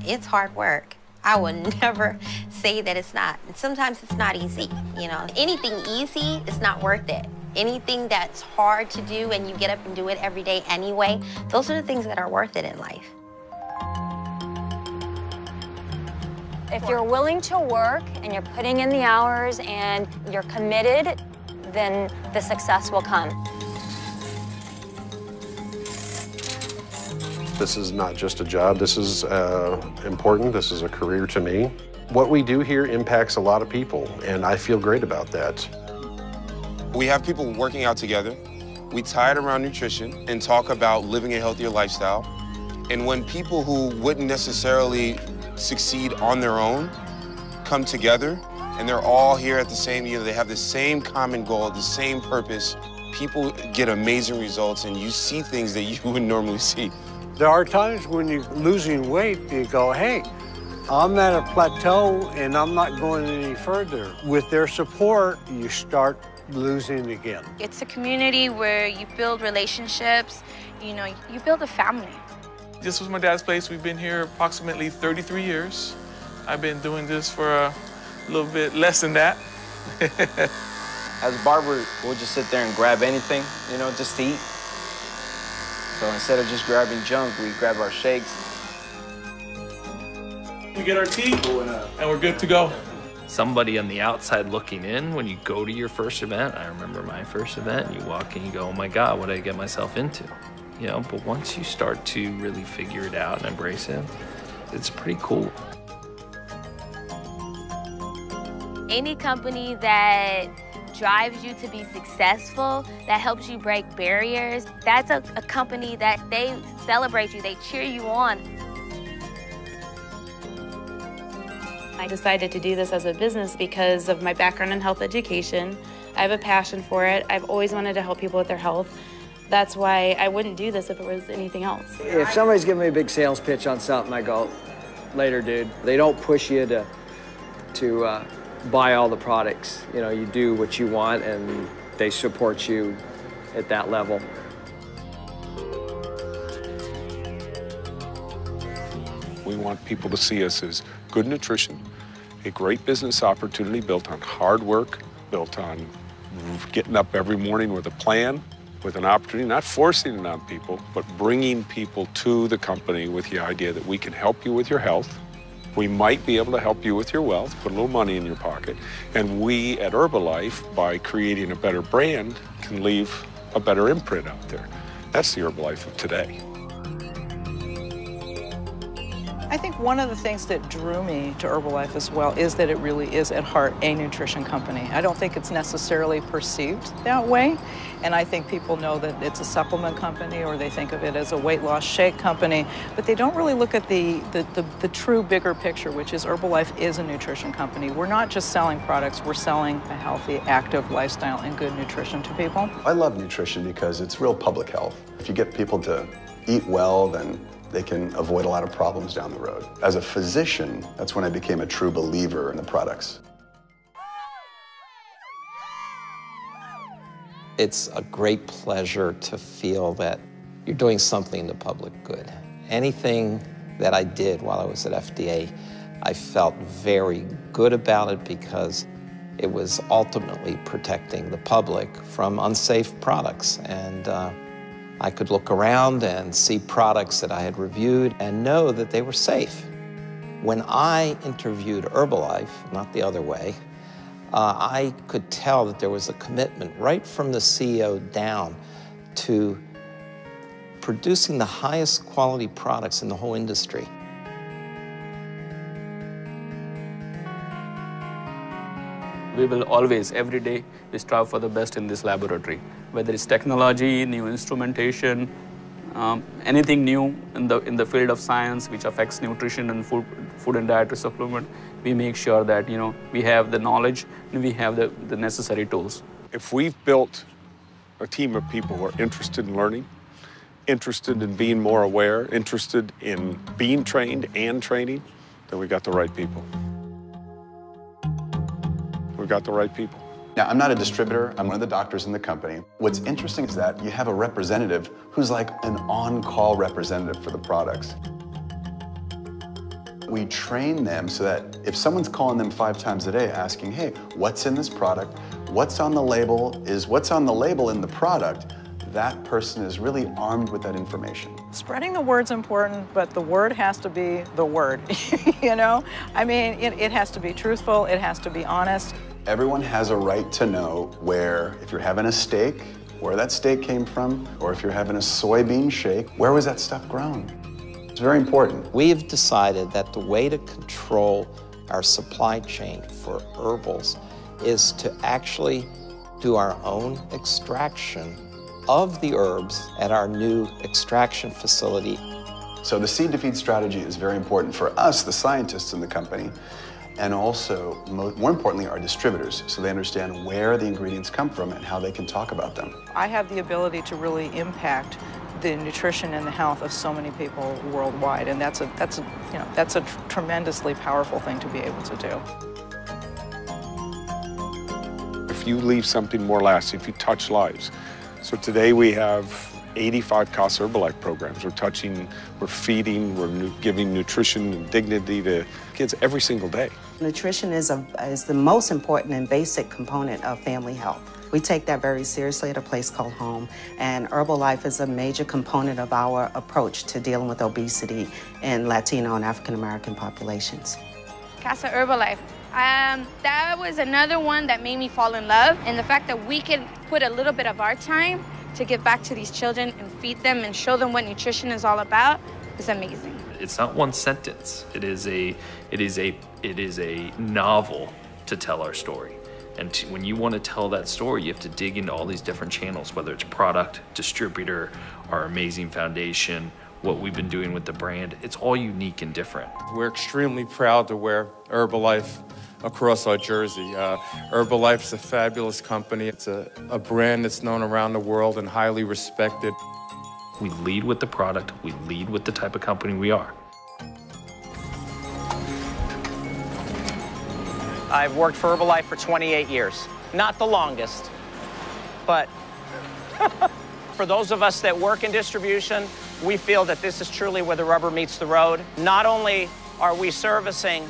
It's hard work. I would never say that it's not. And sometimes it's not easy, you know. Anything easy is not worth it. Anything that's hard to do and you get up and do it every day anyway, those are the things that are worth it in life. If you're willing to work and you're putting in the hours and you're committed, then the success will come. This is not just a job. This is important. This is a career to me. What we do here impacts a lot of people, and I feel great about that. We have people working out together. We tie it around nutrition and talk about living a healthier lifestyle. And when people who wouldn't necessarily succeed on their own come together, and they're all here at the same, they have the same common goal, the same purpose, people get amazing results, and you see things that you wouldn't normally see. There are times when you're losing weight, you go, hey, I'm at a plateau and I'm not going any further. With their support, you start losing again. It's a community where you build relationships, you know, you build a family. This was my dad's place. We've been here approximately 33 years. I've been doing this for a little bit less than that. As a barber, we'll just sit there and grab anything, you know, just to eat. So instead of just grabbing junk, we grab our shakes. We get our tea, and we're good to go. Somebody on the outside looking in, when you go to your first event, I remember my first event, you walk in, you go, oh my God, what did I get myself into? You know, but once you start to really figure it out and embrace it, it's pretty cool. Any company that drives you to be successful, that helps you break barriers, that's a company that they celebrate you, they cheer you on. I decided to do this as a business because of my background in health education. I have a passion for it. I've always wanted to help people with their health. That's why I wouldn't do this if it was anything else. If somebody's giving me a big sales pitch on something, I go, later, dude. They don't push you to buy all the products. You know, you do what you want and they support you at that level. We want people to see us as good nutrition, a great business opportunity built on hard work, built on getting up every morning with a plan, with an opportunity, not forcing it on people, but bringing people to the company with the idea that we can help you with your health. We might be able to help you with your wealth, put a little money in your pocket. And we at Herbalife, by creating a better brand, can leave a better imprint out there. That's the Herbalife of today. I think one of the things that drew me to Herbalife as well is that it really is at heart a nutrition company. I don't think it's necessarily perceived that way, and I think people know that it's a supplement company or they think of it as a weight loss shake company, but they don't really look at the true bigger picture, which is Herbalife is a nutrition company. We're not just selling products, we're selling a healthy, active lifestyle and good nutrition to people. I love nutrition because it's real public health. If you get people to eat well, then they can avoid a lot of problems down the road. As a physician, that's when I became a true believer in the products. It's a great pleasure to feel that you're doing something to public good. Anything that I did while I was at FDA, I felt very good about it because it was ultimately protecting the public from unsafe products. And I could look around and see products that I had reviewed and know that they were safe. When I interviewed Herbalife, not the other way, I could tell that there was a commitment right from the CEO down to producing the highest quality products in the whole industry. We will always, every day, we strive for the best in this laboratory. Whether it's technology, new instrumentation, anything new in the field of science which affects nutrition and food and dietary supplement, we make sure that we have the knowledge and we have the necessary tools. If we've built a team of people who are interested in learning, interested in being more aware, interested in being trained and training, then we got the right people. We've got the right people. Now, I'm not a distributor, I'm one of the doctors in the company. What's interesting is that you have a representative who's like an on-call representative for the products. we train them so that if someone's calling them 5 times a day asking, hey, what's in this product? What's on the label? Is what's on the label in the product? That person is really armed with that information. Spreading the word's important, but the word has to be the word, you know? I mean, it has to be truthful, it has to be honest. Everyone has a right to know where, if you're having a steak, where that steak came from, or if you're having a soybean shake, where was that stuff grown? It's very important. We have decided that the way to control our supply chain for herbals is to actually do our own extraction of the herbs at our new extraction facility. So the seed to feed strategy is very important for us, the scientists in the company, and also, more importantly, our distributors, so they understand where the ingredients come from and how they can talk about them. I have the ability to really impact the nutrition and the health of so many people worldwide, and that's a tremendously powerful thing to be able to do. If you leave something more lasting, if you touch lives. So today we have 85 Casa Herbalife programs. We're feeding, we're giving nutrition and dignity to kids every single day. Nutrition is the most important and basic component of family health. We take that very seriously at a place called home, and Herbalife is a major component of our approach to dealing with obesity in Latino and African American populations. Casa Herbalife. That was another one that made me fall in love, and the fact that we can put a little bit of our time to give back to these children and feed them and show them what nutrition is all about is amazing. It's not one sentence. It is a novel to tell our story. And when you want to tell that story, you have to dig into all these different channels, whether it's product, distributor, our amazing foundation, what we've been doing with the brand. It's all unique and different. We're extremely proud to wear Herbalife across our jersey. Herbalife is a fabulous company. It's a brand that's known around the world and highly respected. We lead with the product. We lead with the type of company we are. I've worked for Herbalife for 28 years. Not the longest, but for those of us that work in distribution, we feel that this is truly where the rubber meets the road. Not only are we servicing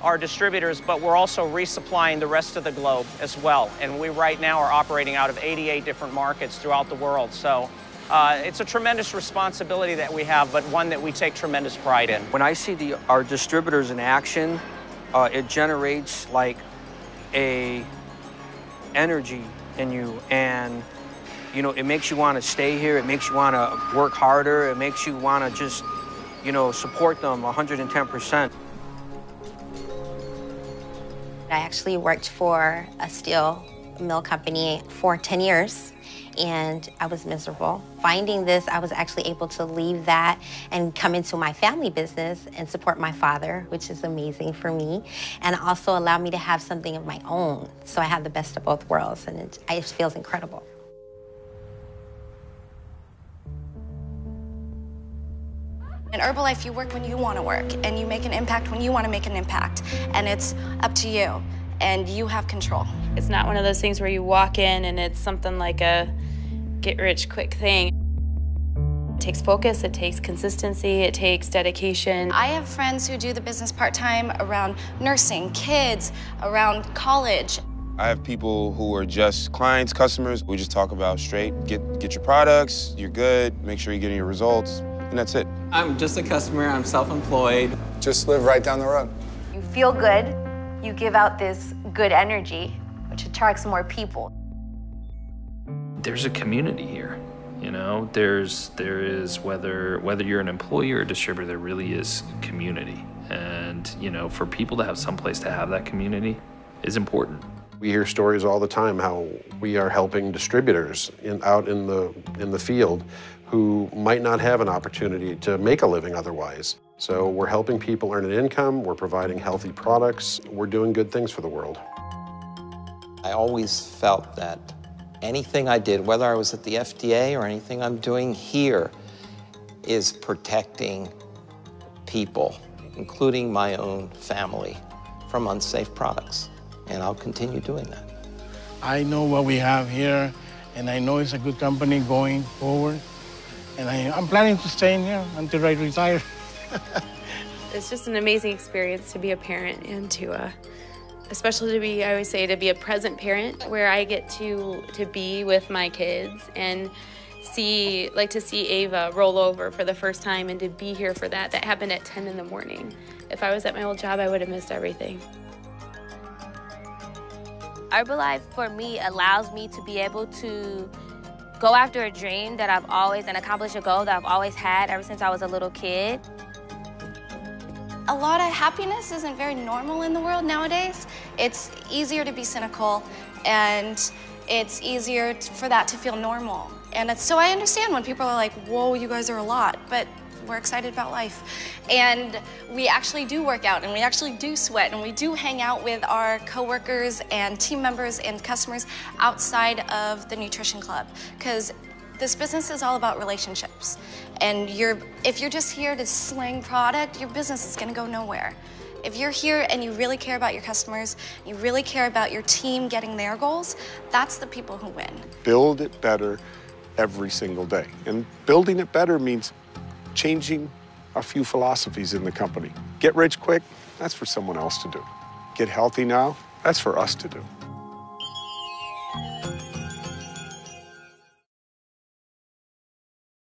our distributors, but we're also resupplying the rest of the globe as well. And we right now are operating out of 88 different markets throughout the world. So it's a tremendous responsibility that we have, but one that we take tremendous pride in. When I see our distributors in action, it generates like a energy in you, and you know, it makes you want to stay here. It makes you want to work harder. It makes you want to just, you know, support them 110%. I actually worked for a steel mill company for 10 years, and I was miserable. Finding this, I was actually able to leave that and come into my family business and support my father, which is amazing for me, and also allow me to have something of my own. So I have the best of both worlds, and it feels incredible. In Herbalife, you work when you want to work, and you make an impact when you want to make an impact, and it's up to you, and you have control. It's not one of those things where you walk in and it's something like a get-rich-quick thing. It takes focus, it takes consistency, it takes dedication. I have friends who do the business part-time around nursing, kids, around college. I have people who are just clients, customers. We just talk about straight, get your products, you're good, make sure you're getting your results, and that's it. I'm just a customer, I'm self-employed. Just live right down the road. You feel good, you give out this good energy, which attracts more people. There's a community here, you know. There is whether you're an employee or a distributor, there really is community, and you know, for people to have someplace to have that community is important. We hear stories all the time how we are helping distributors out in the field who might not have an opportunity to make a living otherwise. So we're helping people earn an income, we're providing healthy products, we're doing good things for the world. I always felt that anything I did, whether I was at the FDA or anything I'm doing here, is protecting people, including my own family, from unsafe products. And I'll continue doing that. I know what we have here, and I know it's a good company going forward. And I'm planning to stay in here until I retire. It's just an amazing experience to be a parent and to, especially to be, I always say, to be a present parent where I get to be with my kids and to see Ava roll over for the first time and to be here for that. That happened at 10 in the morning. If I was at my old job, I would have missed everything. Herbalife, for me, allows me to be able to go after a dream that I've always, and accomplish a goal that I've always had ever since I was a little kid. A lot of happiness isn't very normal in the world nowadays. It's easier to be cynical, and it's easier for that to feel normal. And so I understand when people are like, whoa, you guys are a lot, but we're excited about life. And we actually do work out, and we actually do sweat, and we do hang out with our coworkers and team members and customers outside of the nutrition club. Because this business is all about relationships. And if you're just here to sling product, your business is gonna go nowhere. If you're here and you really care about your customers, you really care about your team getting their goals, that's the people who win. Build it better every single day. And building it better means changing a few philosophies in the company. Get rich quick, that's for someone else to do. Get healthy now, that's for us to do.